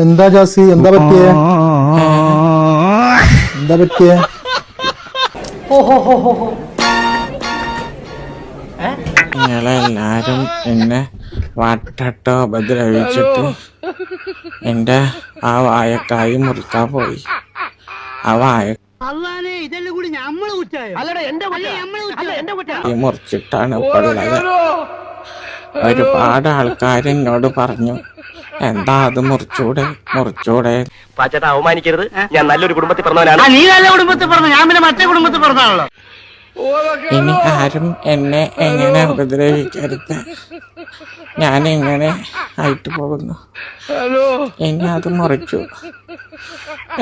എന്താ ജാസി, എന്താ പറ്റിയേ? എന്താ പറ്റിയേ? നിങ്ങളെല്ലാരും എന്നെ വട്ടട്ടോ ഉപദ്രവിച്ചിട്ട് എന്റെ ആ വായക്കായി മുറിക്കാൻ പോയി. ആ വായ മുറിച്ചിട്ടാണ് ഇപ്പോൾ ഉള്ളത്. ഒരുപാട് ആൾക്കാർ എന്നോട് പറഞ്ഞു, എന്താ അത് മുറിച്ചൂടെ മുറിച്ചൂടെ. പാച്ചേട്ടാ അവമാനിക്കരുത്, ഞാൻ നല്ലൊരു കുടുംബത്തിൽ പറഞ്ഞവനാണ്. നീ നല്ല കുടുംബത്തിൽ പറഞ്ഞു, ഞാൻ പിന്നെ മറ്റേ കുടുംബത്തിൽ പറഞ്ഞാണല്ലോ. ഇനി ആരും എന്നെ എങ്ങനെ ഉപദ്രവിക്കരുത്, ഞാൻ ഇങ്ങനെ ആയിട്ട് പോകുന്നു. ഇനി അത് മുറിച്ചു.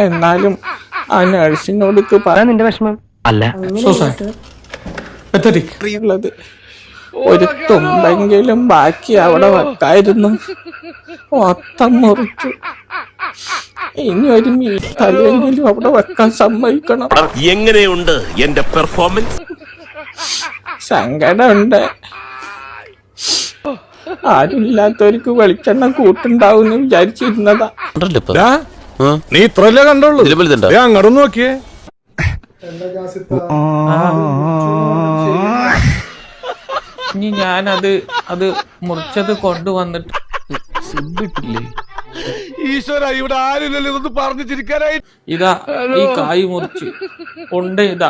എന്നാലും ആ നഴ്സിനോട് പറയാൻ നിന്റെ വിഷമം അല്ല ഉള്ളത് ഒരു തുമ്പെങ്കിലും ബാക്കി അവിടെ വെക്കായിരുന്നു. മൊത്തം മുറിച്ചു. ഇനി ഒരു മീറ്റല്ലെങ്കിലും അവിടെ വെക്കാൻ സമ്മതിക്കണം. എങ്ങനെയുണ്ട് എന്റെ പെർഫോമൻസ്? സങ്കടമുണ്ട്. ആരുമില്ലാത്തവർക്ക് വെളിച്ചെണ്ണ കൂട്ടുണ്ടാവും വിചാരിച്ചിരുന്നതാ. നീ ഇത്രല്ലേ കണ്ടുള്ളൂ, അങ്ങോട്ട് നോക്കിയേ. ഇനി ഞാനത് മുറിച്ചത് കൊണ്ടുവന്നിട്ട് ഈശ്വര, ഇവിടെ ആരില്ലല്ലോ ഇതൊന്ന് പറഞ്ഞു ചിരിക്കാനായി. ഇതാ ഈ കായ് മുറിച്ച് ഉണ്ട്. ഇതാ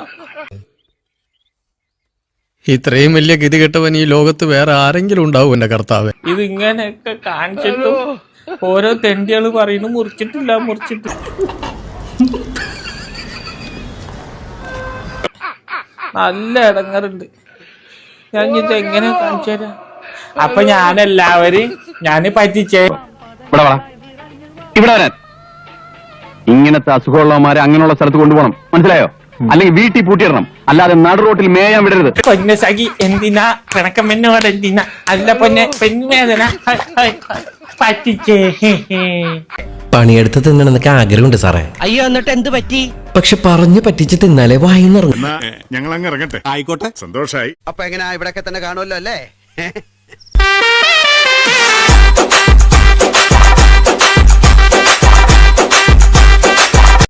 ഇത്രയും വലിയ ഗതി കെട്ടവൻ ഈ ലോകത്ത് വേറെ ആരെങ്കിലും ഉണ്ടാവും എന്റെ കർത്താവ്. ഇത് ഇങ്ങനെയൊക്കെ കാണിച്ചിട്ടും ഓരോ തെണ്ടികള് പറയുന്നു മുറിച്ചിട്ടില്ല മുറിച്ചിട്ടില്ല. നല്ല ഇടങ്ങറുണ്ട്. ഞാൻ ഇത് എങ്ങനെ കാണിച്ചു തരാം? അപ്പൊ ഞാന് പറ്റിച്ചേ. ഇവിടെ വരാൻ ഇങ്ങനത്തെ അസുഖമുള്ളവന്മാരെ അങ്ങനെയുള്ള സ്ഥലത്ത് കൊണ്ടുപോകണം, മനസ്സിലായോ? അല്ലെങ്കിൽ വീട്ടിൽ പൂട്ടിയിടണം, അല്ലാതെ നടു റോട്ടിൽ മേയാൻ വിടരുത്. പൊന്നെ സഖി, എന്തിനാ പിണക്കം എന്നോട്? എന്തിനാ? അല്ല പൊന്നെ, പെൺവേദന പറ്റിച്ചേ. പണിയെടുത്ത് തിന്നണമെന്നൊക്കെ ആഗ്രഹമുണ്ട് സാറേ. അയ്യോ, എന്നിട്ട് എന്ത് പറ്റി? പക്ഷെ പറഞ്ഞു പറ്റിച്ച് തിന്നാലേ വായിന്നിറങ്ങും. ഞങ്ങൾ അങ്ങ് ഇറങ്ങട്ടെ. ആയിക്കോട്ടെ, സന്തോഷായി. അപ്പൊ എങ്ങനെയാ, ഇവിടൊക്കെ തന്നെ കാണുമല്ലോ അല്ലേ?